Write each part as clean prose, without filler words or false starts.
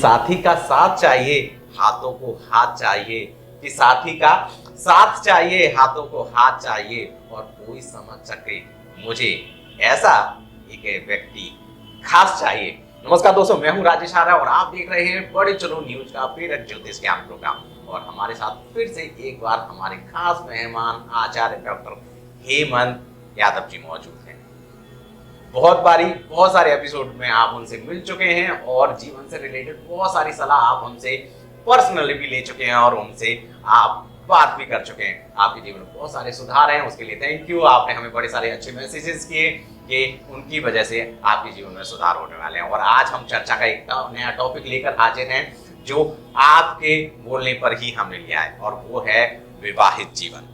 साथी का साथ चाहिए, हाथों को हाथ चाहिए, कि साथी का साथ चाहिए, हाथों को हाथ चाहिए, और कोई समझ सके मुझे ऐसा एक व्यक्ति खास चाहिए। नमस्कार दोस्तों, मैं हूं राजेश आर्य और आप देख रहे हैं बड़े चलो न्यूज का प्रेरक ज्योतिष ज्ञान प्रोग्राम। और हमारे साथ फिर से एक बार हमारे खास मेहमान आचार्य डॉक्टर हेमंत यादव जी मौजूद हैं। बहुत सारे एपिसोड में आप उनसे मिल चुके हैं और जीवन से रिलेटेड बहुत सारी सलाह आप उनसे पर्सनली भी ले चुके हैं और उनसे आप बात भी कर चुके हैं। आपके जीवन में बहुत सारे सुधार हैं, उसके लिए थैंक यू। आपने हमें बड़े सारे अच्छे मैसेजेस किए कि उनकी वजह से आपके जीवन में सुधार होने वाले हैं। और आज हम चर्चा का एक नया टॉपिक लेकर हाजिर हैं जो आपके बोलने पर ही हमने लिया है, और वो है विवाहित जीवन।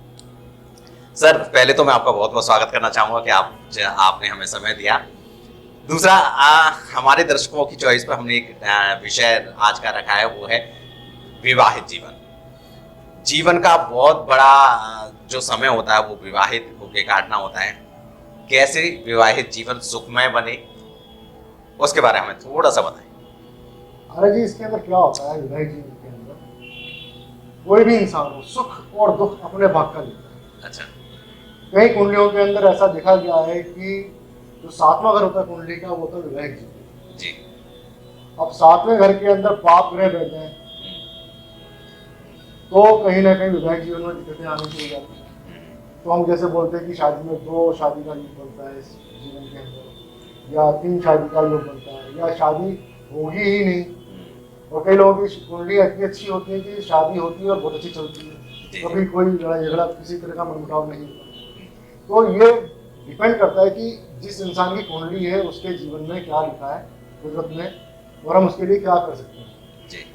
सर, पहले तो मैं आपका बहुत बहुत स्वागत करना चाहूंगा कि आपने हमें समय दिया। दूसरा, हमारे दर्शकों की चॉइस पर हमने एक विषय आज का रखा है, वो है विवाहित जीवन। जीवन का बहुत बड़ा जो समय होता है वो विवाहित होके काटना होता है। कैसे विवाहित जीवन सुखमय बने, उसके बारे में हमें थोड़ा सा बताएं। अरे जी, इसके अंदर क्या होता है, विवाहित जीवन के अंदर कोई भी इंसान हो सुख और दुख अपने भाग का लेता है। अच्छा। कई कुंडलियों के अंदर ऐसा देखा गया है कि जो सातवां घर होता है कुंडली का, वो होता है विवाहित जीवन जी। अब सातवें घर के अंदर पाप ग्रह बैठे हैं तो कहीं ना कहीं विवाहित जीवन में दिक्कतें आने शुरू हो जाती हैं। तो हम जैसे बोलते हैं कि शादी में 2 शादी का योग बनता है इस जीवन के अंदर, या 3 शादी का योग बनता है, या शादी होगी ही नहीं। और कई लोगों की कुंडली इतनी अच्छी होती है कि शादी होती है और बहुत अच्छी चलती है, कभी कोई लड़ाई झगड़ा किसी तरह का मनमुटाव नहीं होता। तो ये डिपेंड करता है कि जिस इंसान की कुंडली है उसके जीवन में क्या लिखा है कुदरत में, और हम उसके लिए क्या कर सकते हैं।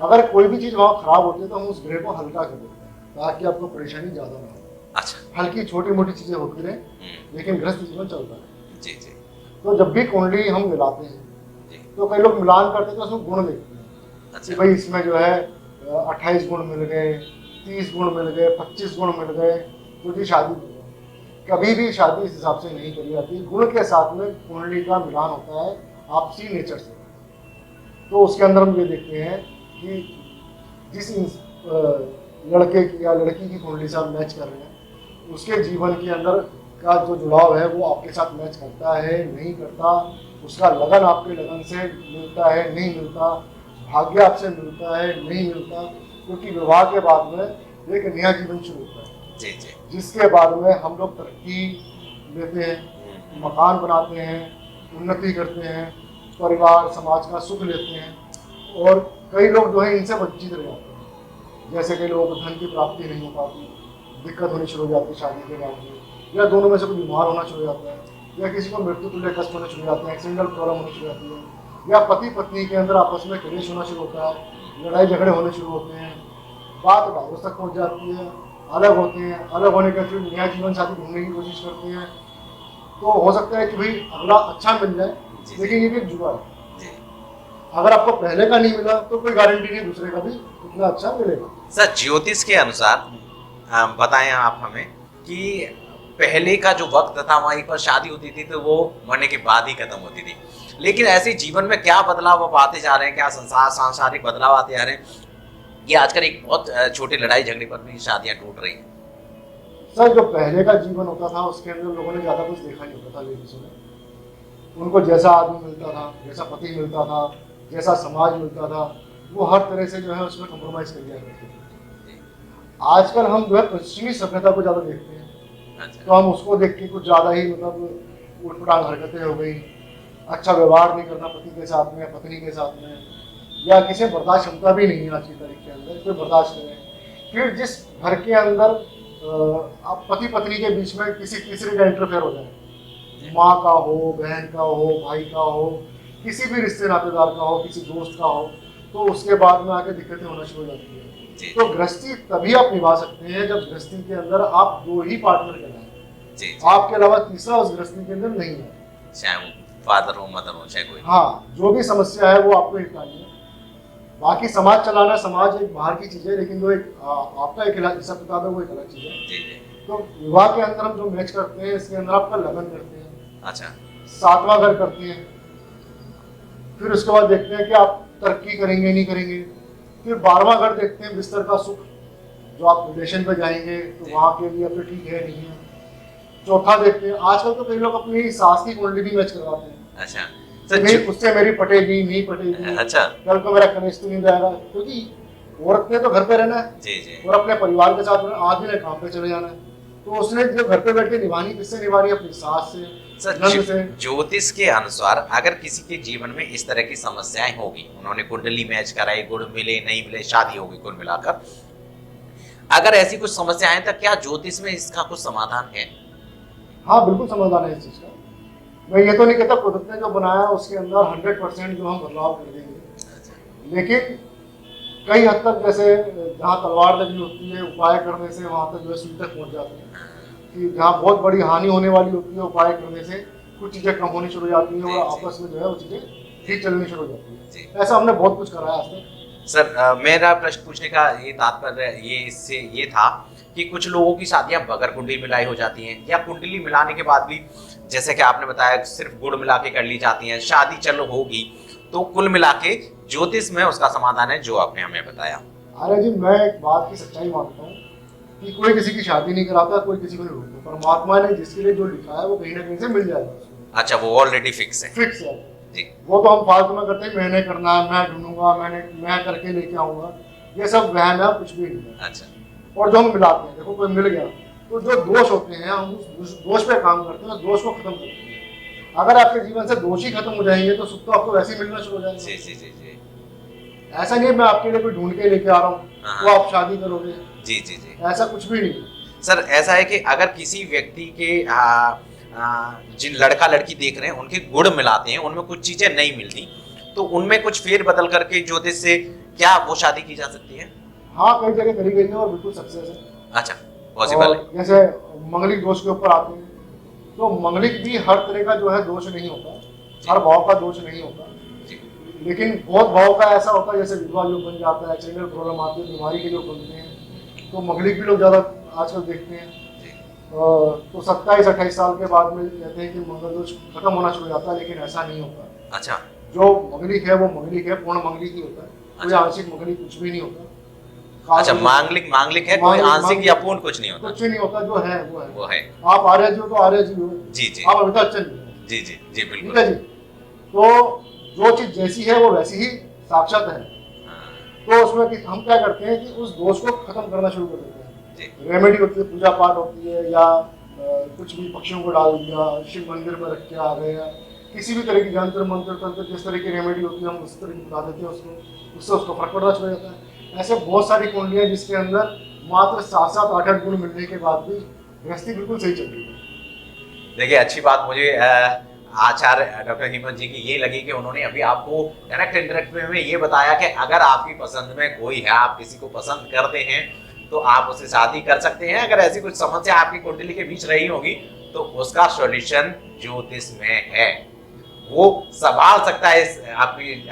अगर कोई भी चीज़ वहाँ खराब होती है तो हम उस ग्रह को हल्का कर देते हैं ताकि आपको परेशानी ज़्यादा ना हो। अच्छा। हल्की छोटी मोटी चीज़ें होती रहे लेकिन गृहस्थ जीवन चलता है। जी जी। तो जब भी कुंडली हम मिलाते हैं तो कई लोग मिलान करते हैं तो उसमें गुण देखते हैं। अच्छा। कि भाई इसमें जो है 28 गुण मिल गए, 30 गुण मिल गए, 25 गुण मिल गए, तो जी शादी कभी भी शादी इस हिसाब से नहीं करी जाती। गुण के साथ में कुंडली का मिलान होता है आपसी नेचर से। तो उसके अंदर हम ये देखते हैं कि जिस लड़के की या लड़की की कुंडली से आप मैच कर रहे हैं उसके जीवन के अंदर का जो जुड़ाव है वो आपके साथ मैच करता है नहीं करता, उसका लगन आपके लगन से मिलता है नहीं मिलता, भाग्य आपसे मिलता है नहीं मिलता। क्योंकि विवाह के बाद में एक नया जीवन शुरू होता है जी जी। जिसके बाद में हम लोग तरक्की लेते हैं, मकान बनाते हैं, उन्नति करते हैं, परिवार समाज का सुख लेते हैं। और कई लोग जो है इनसे वंचित रह जाते हैं। जैसे कई लोगों को धन की प्राप्ति नहीं हो पाती, दिक्कत होनी शुरू हो जाती है शादी के बाद में, या दोनों में से कोई बीमार होना शुरू हो जाता है, या किसी को मृत्यु तुल्य कष्ट होने शुरू हो जाते हैं, एक्सीडेंटल प्रॉब्लम होनी शुरू हो जाती है, या पति पत्नी के अंदर आपस में क्लेश होना शुरू होता है, लड़ाई झगड़े होने शुरू होते हैं, बात डाइवोर्स तक पहुँच जाती है, अलग होते हैं, अलग होने के फिर नया जीवन साथी ढूंढने की कोशिश करते हैं। तो हो सकता है कि भाई अगला अच्छा मिल जाए, लेकिन ये भी एक जुआ है। अगर आपको पहले का नहीं मिला तो कोई गारंटी नहीं दूसरे का भी उतना अच्छा मिलेगा। सर, ज्योतिष के अनुसार बताएं आप हमें कि पहले का जो वक्त था वहीं पर शादी होती थी तो वो मरने के बाद ही खत्म होती थी, लेकिन ऐसे जीवन में क्या बदलाव अब आते जा रहे हैं, क्या सांसारिक बदलाव आते जा रहे हैं, ये आजकल एक बहुत छोटे लड़ाई झगड़े पर भी शादियां टूट रही हैं। सर, जो पहले का जीवन होता था उसके अंदर लोगों ने ज़्यादा कुछ देखा नहीं होता था। लेडीज़ों ने उनको जैसा आदमी मिलता था, जैसा पति मिलता था, जैसा समाज मिलता था, वो हर तरह से जो है उसमें कम्प्रोमाइज़ कर लिया करते थे। आजकल हम जो है पश्चिमी सभ्यता को ज़्यादा देखते हैं। अच्छा। तो हम उसको देख के कुछ ज़्यादा ही मतलब उठपटांग हरकतें हो गई, अच्छा व्यवहार नहीं करना पति के साथ में पत्नी के साथ में, या किसी बर्दाश्त क्षमता भी नहीं है आज की तारीख के अंदर कोई बर्दाश्त करें। फिर जिस घर के अंदर आप पति पत्नी के बीच में किसी तीसरे का इंटरफेयर हो जाए, माँ का हो, बहन का हो, भाई का हो, किसी भी रिश्ते नातेदार का हो, किसी दोस्त का हो, तो उसके बाद में आके दिक्कतें होना शुरू हो जाती है। तो गृहस्थी तभी आप निभा सकते हैं जब गृहस्थी के अंदर आप 2 ही पार्टनर बनाएं, आपके अलावा तीसरा उस गृहस्थी के अंदर नहीं है, चाहे वो फादर हो मदर हो चाहे कोई। हाँ, जो भी समस्या है वो आपको निपटानी है। बाकी समाज चलाना, समाज एक बाहर की चीज़ है, लेकिन जो एक आपका एक हिसाब किताब है वो एक अलग चीज़ है। तो विवाह के अंदर हम जो मैच करते हैं इसके अंदर आपका लगन करते हैं। अच्छा। 7वां घर करते हैं, फिर उसके बाद देखते हैं कि आप तरक्की करेंगे नहीं करेंगे। फिर 12वां घर देखते हैं बिस्तर का सुख, जो आप रिलेशन पे जाएंगे तो वहाँ के लिए फिर ठीक है नहीं है। चौथा देखते हैं, आजकल तो कई लोग अपनी सास की कुंडली भी मैच करवाते हैं। अच्छा तो नहीं, उससे मेरी पटेगी नहीं पटेगी, अच्छा कल को मेरा कनिष्ठ नहीं जाएगा, क्योंकि औरत ने तो घर पे रहना है जी जी और अपने परिवार के साथ रहना, आदमी ने काम पे चले जाना है। तो उसने जो घर पे बैठ के निभानी, किससे निभानी, अपनी सास से, सर नंद से। ज्योतिष के अनुसार अगर किसी के जीवन में इस तरह की समस्याएं होगी, उन्होंने कुंडली मैच कराई, गुड़ मिले नहीं मिले, शादी होगी, कुल मिलाकर अगर ऐसी कुछ समस्याएं तो क्या ज्योतिष में इसका कुछ समाधान है? हाँ बिल्कुल समाधान है इस चीज का। मैं ये तो नहीं कहता कुदरत ने जो बनाया उसके अंदर 100% जो हम बदलाव कर देंगे, लेकिन कई हद तक, जैसे जहाँ तलवार लगी होती है उपाय करने से वहाँ तक जो है सुई तक पहुँच जाते हैं, कि जहाँ बहुत बड़ी हानि होने वाली होती है उपाय करने से कुछ चीज़ें कम होनी शुरू हो जाती हैं और आपस में जो है वो चीज़ें ठीक चलनी शुरू हो जाती है। ऐसा हमने बहुत कुछ करा है आज तक। सर मेरा प्रश्न पूछने का ये तात्पर्य ये इससे ये था कि कुछ लोगों की शादियां बगैर कुंडली मिलाई हो जाती हैं, या कुंडली मिलाने के बाद भी जैसे कि आपने बताया सिर्फ गुड़ मिला के कर ली जाती हैं, शादी चलो होगी, तो कुल मिला के ज्योतिष में उसका समाधान है जो आपने हमें बताया। अरे जी, मैं एक बात की सच्चाई मानता हूँ कि कोई किसी की शादी नहीं कराता, कोई किसी को नहीं रोकता। परमात्मा ने जिसके लिए जो लिखा है वो कहीं ना कहीं से मिल जाएगा। अच्छा, वो ऑलरेडी फिक्स है। फिक्स है जी। वो तो हम फालतू में करते हैं, मैंने करना है, मैं ढूंढूंगा, मैं करके लेके आऊंगा, ये सब वहम है, कुछ भी नहीं है। अच्छा। और जो हम मिलाते हैं, देखो कोई मिल गया तो जो दोष होते हैं हम उस दोष पे काम करते हैं, उस दोष को खत्म करते हैं। अगर आपके जीवन से दोष ही खत्म हो जाएंगे तो सुख तो आपको वैसे ही मिलना शुरू हो जाएगा। जी जी जी जी। ऐसा नहीं है मैं आपके लिए कोई ढूंढ के लेके आ रहा हूँ तो आप शादी करोगे, जी जी जी। ऐसा कुछ भी नहीं। सर ऐसा है कि अगर किसी व्यक्ति के जिन लड़का लड़की देख रहे हैं उनके गुण मिलाते हैं, उनमें कुछ चीजें नहीं मिलती, तो उनमें कुछ फेर बदल करके ज्योतिष से क्या वो शादी की जा सकती है? हाँ, कई जगह करी गई है और बिल्कुल सक्सेस है। अच्छा, पॉसिबल है। जैसे मंगलिक दोष के ऊपर आते हैं, तो मंगलिक भी हर तरह का जो है दोष नहीं होता, हर भाव का दोष नहीं होता, लेकिन बहुत भाव का ऐसा होता है, जैसे विधवा योग बन जाता है, एक्सीडेंटल प्रॉब्लम आती है, बीमारी के योग बनते हैं, तो मंगलिक भी लोग ज्यादा आजकल देखते हैं। तो 27-28 साल के बाद में कहते हैं कि मंगल दोष खत्म होना शुरू हो जाता है, लेकिन ऐसा नहीं होता। अच्छा। जो मंगलिक है वो मंगलिक है, पूर्ण मंगलिक ही होता है, कोई आंशिक मंगलिक कुछ भी नहीं होता। अच्छा, मांगलिक मांगलिक है, कोई आंशिक या पूर्ण कुछ नहीं होता। कुछ नहीं होता, जो है वो है। वो है। आप आर्य जी हो तो आर्य जी हो। जी जी। आप अमिताभ बच्चन जी। जी जी जी, बिल्कुल। ठीक है जी। तो जो चीज जैसी है वो वैसी ही साक्षात है। तो उसमें कि हम क्या करते हैं कि उस दोष को खत्म करना शुरू कर देते हैं। रेमेडी होती है, पूजा पाठ होती है, या कुछ भी पक्षियों को डाल दिया, शिव मंदिर में रख के आ गए, या किसी भी तरह की यंत्र मंत्र तंत्र जिस तरह की रेमेडी होती है हम उस तरह की बता देते हैं उसको, उससे उसको फर्क पड़ना शुरू हो जाता है। ऐसे बहुत सारी कुंडलियां जिसके अंदर मात्र 7-7, 8-8 गुण मिलने के बाद भी गृहस्थी बिल्कुल सही चल रही है। देखिए, अच्छी बात मुझे आचार्य डॉक्टर हेमंत जी की ये लगी कि उन्होंने अभी आपको डायरेक्ट इंटरेक्ट में ये बताया कि अगर आपकी पसंद में कोई है, आप किसी को पसंद करते हैं तो आप उससे शादी कर सकते हैं। अगर ऐसी कुछ समस्या आपकी कुंडली के बीच रही होगी तो उसका सॉल्यूशन ज्योतिष में है, वो संभाल सकता है आपकी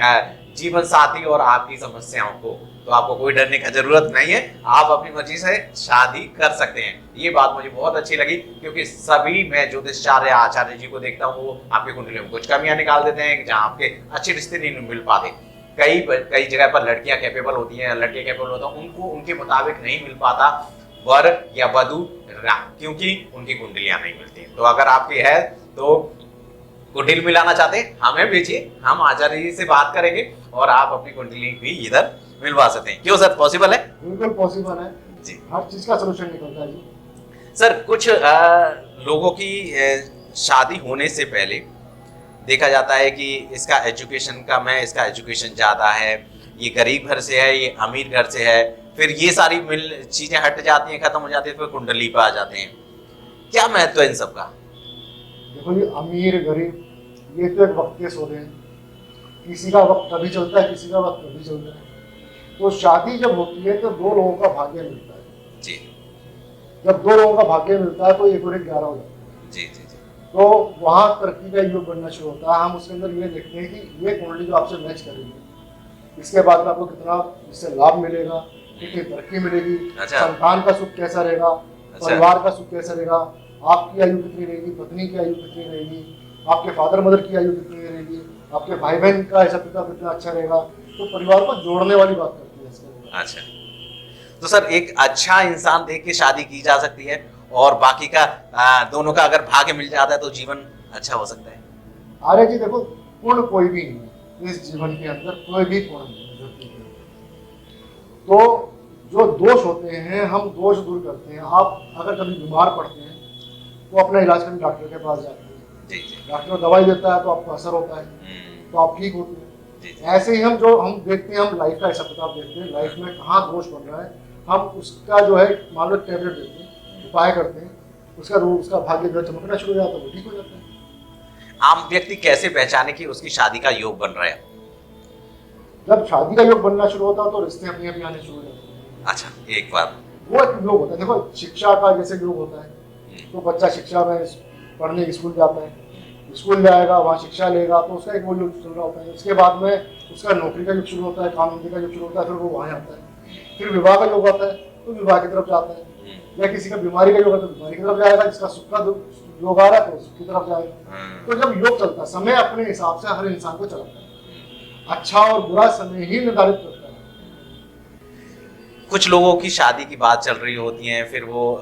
जीवन साथी और आपकी समस्याओं को। तो आपको कोई डरने की जरूरत नहीं है, आप अपनी मर्जी से शादी कर सकते हैं। ये बात मुझे बहुत अच्छी लगी, क्योंकि सभी मैं ज्योतिषाचार्य आचार्य जी को देखता हूँ वो आपकी कुंडली में कुछ कमियां निकाल देते हैं जहाँ आपके अच्छे रिश्ते नहीं मिल पाते। कई जगह पर लड़कियां कैपेबल होती हैं, लड़के कैपेबल होते हैं, उनको उनके मुताबिक नहीं मिल पाता वर या वधु, क्योंकि उनकी कुंडलियां नहीं मिलती। तो अगर आपकी है तो कुंडली मिलाना चाहते हैं, हमें भेजिए, हम आचार्य जी से बात करेंगे और आप अपनी कुंडली भी इधर मिलवा सकते हैं। क्यों सर, पॉसिबल है? बिल्कुल पॉसिबल है जी, हर चीज का सलूशन निकलता है जी। सर कुछ लोगों की शादी होने से पहले देखा जाता है कि इसका एजुकेशन ज़्यादा है, ये गरीब घर से है, ये अमीर घर से है, फिर ये सारी चीज़ें हट जाती हैं, खत्म हो जाती है, फिर कुंडली पर आ जाते हैं। क्या महत्व है इन सब का? देखो ये अमीर गरीब ये तो एक वक्त के सौदे हैं, किसी का वक्त कभी चलता है, किसी का वक्त कभी चलता है। तो शादी जब होती है तो दो लोगों का भाग्य मिलता है जी। जब दो लोगों का भाग्य मिलता है तो 1 और 1 11 हो जाता है जी जी जी। तो वहाँ तरक्की का योग बनना शुरू होता है। हम उसके अंदर ये देखते हैं कि ये कुंडली जो आपसे मैच करेगी, इसके बाद में आपको कितना इससे लाभ मिलेगा, कितनी तरक्की मिलेगी, अच्छा। संतान का सुख कैसा रहेगा, अच्छा। परिवार का सुख कैसा रहेगा, आपकी आयु कितनी रहेगी, पत्नी की आयु कितनी रहेगी, आपके फादर मदर की आयु कितनी रहेगी, आपके भाई बहन का ऐसा पिता कितना अच्छा रहेगा, तो परिवार को जोड़ने वाली बात करती है इसके अंदर। अच्छा, तो सर एक अच्छा इंसान देख के शादी की जा सकती है और बाकी का दोनों का अगर भाग्य मिल जाता है तो जीवन अच्छा हो सकता है। आर्य जी देखो, पूर्ण कोई भी नहीं है इस जीवन के अंदर, कोई भी पूर्ण नहीं है धरती पे। तो जो दोष होते हैं हम दोष दूर करते हैं। आप अगर कभी बीमार पड़ते हैं तो अपना इलाज कभी डॉक्टर के पास जाते हैं, जी जी। डॉक्टर दवाई देता है तो आपको असर होता है, तो आप ठीक होते हैं। जी जी। ऐसे ही हम देखते हैं, हम लाइफ का हिसाब किताब देखते हैं, लाइफ में कहाँ दोष बन रहा है, हम उसका जो है मान लो टैबलेट देते हैं, उपाय करते हैं, उसका भाग्य जो है चमकना शुरू हो जाता है, वो ठीक हो जाता है। आम व्यक्ति कैसे पहचाने कि उसकी शादी का योग बन रहा है? जब शादी का योग बनना शुरू होता है तो रिश्ते अपने आप आने शुरू हो जाते हैं। अच्छा, एक बार वो एक योग होता है। देखो शिक्षा का जैसे योग होता है, तो बच्चा शिक्षा में पढ़ने स्कूल जाता है, स्कूल जाएगा वहाँ शिक्षा लेगा तो उसका एक वो योग चल रहा होता है। उसके बाद में उसका नौकरी का योग शुरू होता है, काम धंधे का योग शुरू होता है, फिर वो वहाँ आता है। फिर विवाह का योग आता है तो विवाह की तरफ जाता है, या किसी का बीमारी का योग है तो बीमारी की तरफ जाएगा, जिसका सुख का योग आ रहा है तो सुख की तरफ जाएगा। तो जब योग चलता है, समय अपने हिसाब से हर इंसान को चलता है, अच्छा और बुरा समय ही निर्धारित करता है। कुछ लोगों की शादी की बात चल रही होती है, फिर वो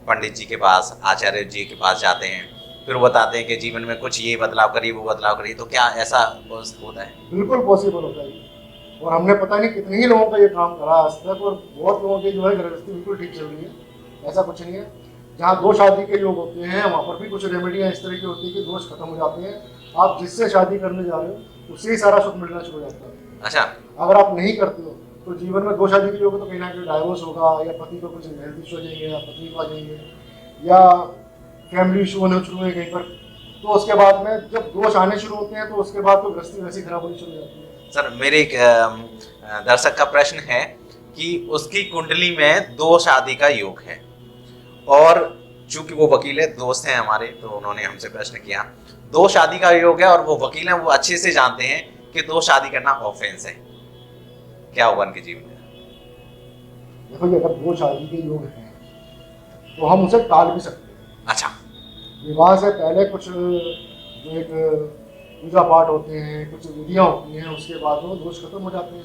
पंडित जी के पास, आचार्य जी के पास जाते हैं, फिर वो बताते हैं कि जीवन में कुछ ये बदलाव करिए, वो बदलाव करिए, तो क्या ऐसा होता है? बिल्कुल पॉसिबल होता है, और हमने पता नहीं कितने ही लोगों का ये काम करा आज तक, और बहुत लोगों की जो है गृहस्थी बिल्कुल ठीक चल रही है। ऐसा कुछ नहीं है। जहाँ दो शादी के योग होते हैं वहाँ पर भी कुछ रेमेडियाँ इस तरह की होती है कि दोष खत्म हो जाते हैं। आप जिससे शादी करने जा रहे हो उससे ही सारा सुख मिलना शुरू हो जाता है। अच्छा, अगर आप नहीं करते हो तो जीवन में दो शादी के योग तो कहीं ना कहीं डाइवोर्स होगा, या पति को कुछ हेल्थ इशू हो जाएंगे, या पत्नी को आ जाएंगे, या फैमिली इशू होने शुरू हुए कहीं पर। तो उसके बाद में जब दोष आने शुरू होते हैं तो उसके बाद तो गृहस्थी वैसी खराब होनी शुरू हो जाती है। सर मेरे एक दर्शक का प्रश्न है कि उसकी कुंडली में दो शादी का योग है, और चूंकि वो वकील है, दोस्त हैं हमारे, तो उन्होंने हमसे प्रश्न किया, दो शादी का योग है और वो वकील हैं, वो अच्छे से जानते हैं कि दो शादी करना ऑफेंस है, क्या होगा उनके जीवन में? देखो ये अगर दो शादी के योग हैं तो हम उसे टाल भी सकते हैं। अच्छा, विवाह से पहले कुछ जो एक पूजा पाठ होते हैं, कुछ विधियाँ होती हैं, उसके बाद वो दोष खत्म हो जाते हैं।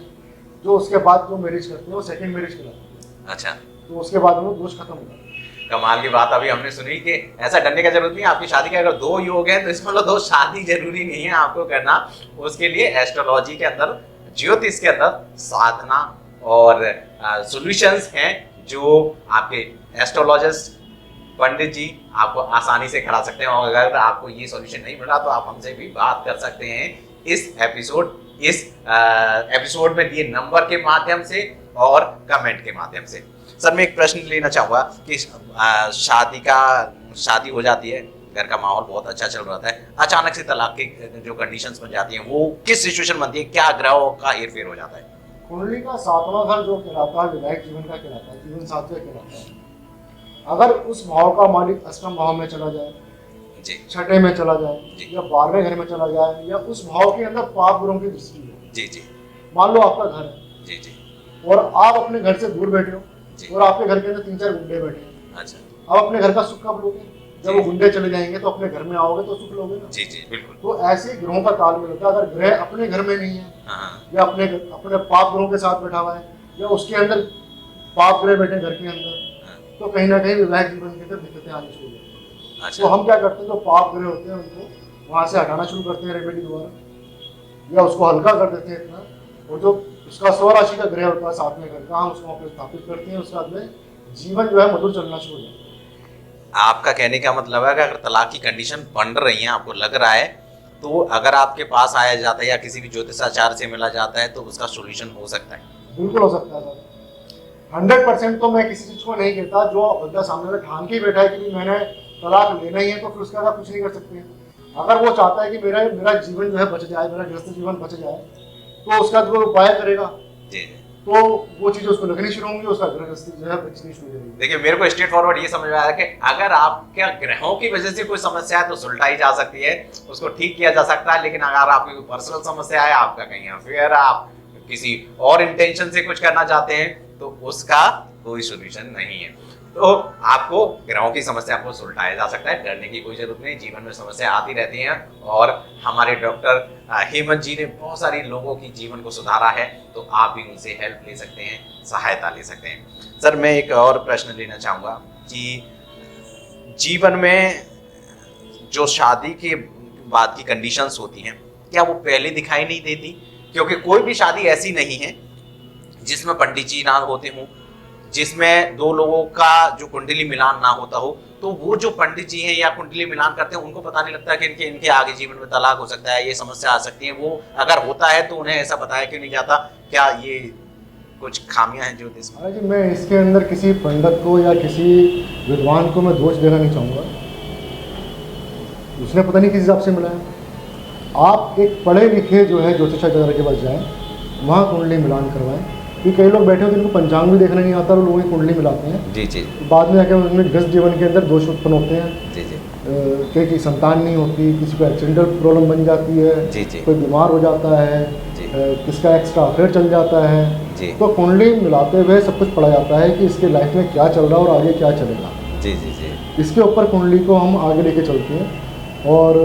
जो उसके बाद जो मैरिज करते हैं वो सेकंड मैरिज कहलाती है। अच्छा, तो उसके बाद वो दोष खत्म हो जाते हैं। कमाल की बात अभी हमने सुनी कि ऐसा डरने का जरूरत नहीं है। आपकी शादी के अगर दो योग हैं तो इसमें मतलब दो शादी जरूरी नहीं है आपको करना। उसके लिए एस्ट्रोलॉजी के अंदर, ज्योतिष के अंदर साधना और सॉल्यूशंस हैं जो आपके एस्ट्रोलॉजिस्ट पंडित जी आपको आसानी से करा सकते हैं। और अगर आपको ये सॉल्यूशन नहीं मिला तो आप हमसे भी बात कर सकते हैं इस एपिसोड में दिए नंबर के माध्यम से और कमेंट के माध्यम से। सर मैं एक प्रश्न लेना चाहूँगा कि शादी हो जाती है, घर का माहौल बहुत अच्छा चल रहा है, अचानक से तलाक की जो कंडीशंस बन जाती हैं वो किस सिचुएशन बनती है, क्या ग्रहों का हेरफेर हो जाता है? कुंडली का सातवां घर जो कहलाता है विवाहिक जीवन का कहलाता है, जीवन साथी कहलाता है। अगर उस भाव का मालिक अष्टम भाव में चला जाए जी, छठे में चला जाए, जी। या 12वें घर में चला जाए, या उस भाव के अंदर पाप ग्रहों की दृष्टि हो। जी जी मान लो आपका घर है जी जी और आप अपने घर से दूर बैठे हो, जी। और आपके घर के अंदर 3-4 गुंडे बैठे हैं। अच्छा, आप अपने घर का सुख कब लोगे? जब वो गुंडे चले जाएंगे तो अपने घर में आओगे तो सुख लोगे ना। जी जी बिल्कुल। तो ऐसे ही ग्रहों का तालमेल होता है। अगर ग्रह अपने घर में नहीं है, हाँ, या अपने पाप ग्रहों के साथ बैठा हुआ है, या उसके अंदर पाप ग्रह बैठे घर के अंदर, तो कहीं ना कहीं विवाहिक जीवन के अंदर दिक्कतें आनी शुरू हो जाती हैं। अच्छा, तो हम क्या करते हैं, जो पाप ग्रह होते हैं उनको वहाँ से हटाना शुरू करते हैं रेमेडी द्वारा, या उसको हल्का कर देते हैं इतना, और जो उसका स्वराशि का ग्रह होता है सातवें घर का, हम उसको वहाँ पे स्थापित करते हैं। उसके बाद में जीवन जो है मधुर चलना शुरू हो जाता है। आपका कहने का मतलब है कि अगर तलाक की कंडीशन बन रही है, आपको लग रहा है, तो अगर आपके पास आया जाता है या किसी भी ज्योतिषाचार्य से मिला जाता है तो उसका सोल्यूशन हो सकता है? बिल्कुल हो सकता है सर। 100% तो मैं किसी चीज़ को नहीं कहता। जो बंदा सामने में ठान के ही बैठा है कि मैंने तलाक लेना ही है, तो फिर उसके बाद आप कुछ नहीं कर सकते हैं। अगर वो चाहता है कि मेरा जीवन जो है बच जाए, मेरा गृहस्थ जीवन बच जाए, तो उसका जो उपाय करेगा जी। तो वो चीज़ उसको लगनी शुरू होंगी, उसका गृहस्थी जो है बचनी शुरू हो जाएगी। देखिए मेरे को स्ट्रेट फॉरवर्ड ये समझ में आया कि अगर आपके ग्रहों की वजह से कोई समस्या है तो सुलटाई जा सकती है, उसको ठीक किया जा सकता है। लेकिन अगर आपकी कोई पर्सनल समस्या है, आपका कहीं अफेयर, आप किसी और इंटेंशन से कुछ करना चाहते हैं, तो उसका कोई सोल्यूशन नहीं है। तो आपको ग्रहों की समस्या को सुलझाया जा सकता है, डरने की कोई जरूरत नहीं। जीवन में समस्या आती रहती हैं और हमारे डॉक्टर हेमंत जी ने बहुत सारी लोगों की जीवन को सुधारा है, तो आप भी उनसे हेल्प ले सकते हैं, सहायता ले सकते हैं। सर, मैं एक और प्रश्न लेना चाहूँगा कि जीवन में जो शादी के बाद की कंडीशंस होती हैं, क्या वो पहले दिखाई नहीं देती? क्योंकि कोई भी शादी ऐसी नहीं है जिसमें पंडित जी ना होते हों, जिसमें दो लोगों का जो कुंडली मिलान ना होता हो। तो वो जो पंडित जी हैं या कुंडली मिलान करते हैं, उनको पता नहीं लगता कि इनके आगे जीवन में तलाक हो सकता है, ये समस्या आ सकती है। वो अगर होता है तो उन्हें ऐसा बताया क्यों नहीं जाता? क्या ये कुछ खामियां हैं ज्योतिष में? जी, मैं इसके अंदर किसी पंडित को या किसी विद्वान को मैं दोष देना नहीं चाहूँगा। उसने पता नहीं किस हिसाब से मिला है। आप एक पढ़े लिखे जो है ज्योतिषाचार्य के पास जाएं, वहाँ कुंडली मिलान करवाएं। कि कई लोग बैठे होते हैं जिनको पंचांग भी देखना नहीं आता और लोगों की कुंडली मिलाते हैं। जी जी। बाद में जाकर उनमें गृहस्थ जीवन के अंदर दोष उत्पन्न होते हैं। जी जी। कि संतान नहीं होती, किसी को एक्सीडेंटल प्रॉब्लम बन जाती है। जी जी। कोई बीमार हो जाता है। जी। किसका एक्स्ट्रा अफेयर चल जाता है। जी। तो कुंडली मिलाते हुए सब कुछ पढ़ा जाता है कि इसके लाइफ में क्या चल रहा है और आगे क्या चलेगा। जी जी जी। इसके ऊपर कुंडली को हम आगे लेके चलते हैं। और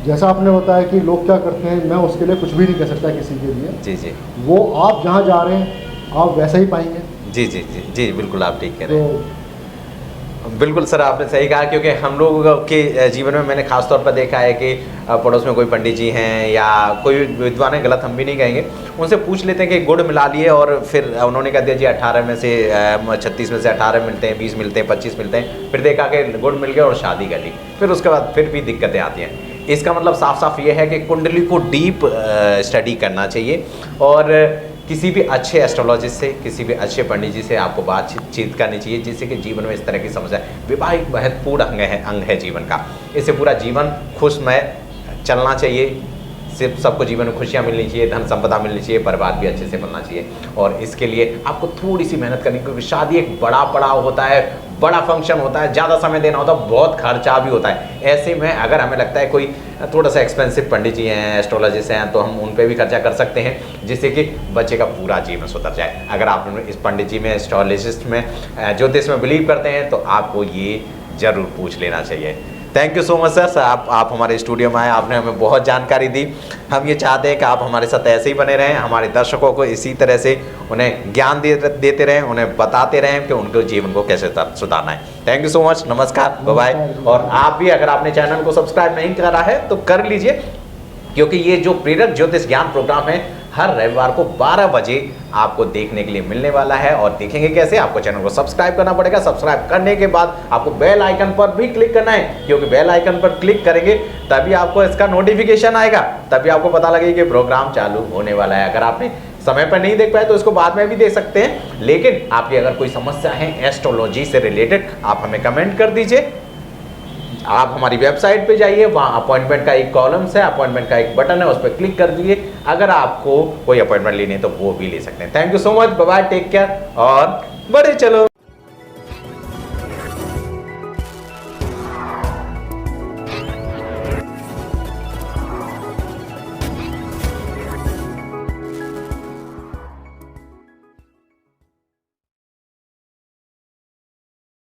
जैसा आपने बताया कि लोग क्या करते हैं, मैं उसके लिए कुछ भी नहीं कह सकता किसी के लिए। जी जी। वो आप जहाँ जा रहे हैं आप वैसा ही पाएंगे। जी जी जी जी, बिल्कुल आप ठीक कह रहे हैं। बिल्कुल सर, आपने सही कहा, क्योंकि हम लोग के जीवन में मैंने खास तौर पर देखा है कि पड़ोस में कोई पंडित जी हैं या कोई विद्वान है, गलत हम भी नहीं कहेंगे, उनसे पूछ लेते हैं कि गुड़ मिला लिए और फिर उन्होंने कह दिया जी 18 में से 36 में से 18 मिलते हैं, 20 मिलते हैं, 25 मिलते हैं। फिर देखा कि गुड़ मिल गया और शादी कर ली, फिर उसके बाद फिर भी दिक्कतें आती हैं। इसका मतलब साफ साफ ये है कि कुंडली को डीप स्टडी करना चाहिए और किसी भी अच्छे एस्ट्रोलॉजिस्ट से, किसी भी अच्छे पंडित जी से आपको बातचीत करनी चाहिए, जिससे कि जीवन में इस तरह की समस्या। विवाह एक महत्वपूर्ण अंग है जीवन का। इससे पूरा जीवन खुशमय चलना चाहिए। सिर्फ सबको जीवन में खुशियाँ मिलनी चाहिए, धन संपदा मिलनी चाहिए, परिवार भी अच्छे से बनना चाहिए। और इसके लिए आपको थोड़ी सी मेहनत करनी, क्योंकि शादी एक बड़ा पड़ाव होता है, बड़ा फंक्शन होता है, ज़्यादा समय देना होता है, बहुत खर्चा भी होता है। ऐसे में अगर हमें लगता है कोई थोड़ा सा एक्सपेंसिव पंडित जी हैं, एस्ट्रोलॉजिस्ट हैं, तो हम उन पे भी खर्चा कर सकते हैं, जिससे कि बच्चे का पूरा जीवन सुधर जाए। अगर आप इस पंडित जी में, एस्ट्रोलॉजिस्ट में, ज्योतिष में बिलीव करते हैं तो आपको ये ज़रूर पूछ लेना चाहिए। Thank you so much sir, आप हमारे स्टूडियो में आए, आपने हमें बहुत जानकारी दी। हम ये चाहते हैं कि आप हमारे साथ ऐसे ही बने रहें, हमारे दर्शकों को इसी तरह से उन्हें ज्ञान देते रहें, उन्हें बताते रहें कि उनके जीवन को कैसे सुधारना है। थैंक यू सो मच, नमस्कार, बाय बाय। और आप भी अगर आपने चैनल को सब्सक्राइब नहीं करा है तो कर लीजिए, क्योंकि ये जो प्रेरक ज्योतिष ज्ञान प्रोग्राम है हर रविवार को 12 बजे आपको देखने के लिए मिलने वाला है। और देखेंगे कैसे? आपको चैनल को सब्सक्राइब करना पड़ेगा। सब्सक्राइब करने के बाद आपको बेल आइकन पर भी क्लिक करना है, क्योंकि बेल आइकन पर क्लिक करेंगे तभी आपको इसका नोटिफिकेशन आएगा, तभी आपको पता लगेगा कि प्रोग्राम चालू होने वाला है। अगर आपने समय पर नहीं देख पाए तो इसको बाद में भी देख सकते हैं, लेकिन आपकी अगर कोई समस्या है एस्ट्रोलॉजी से रिलेटेड, आप हमें कमेंट कर दीजिए। आप हमारी वेबसाइट पे जाइए, वहाँ अपॉइंटमेंट का एक कॉलम्स है, अपॉइंटमेंट का एक बटन है, उस पर क्लिक कर दीजिए। अगर आपको कोई अपॉइंटमेंट लेनी है तो वो भी ले सकते हैं। Thank you so much, bye bye, take care और बढ़े चलो।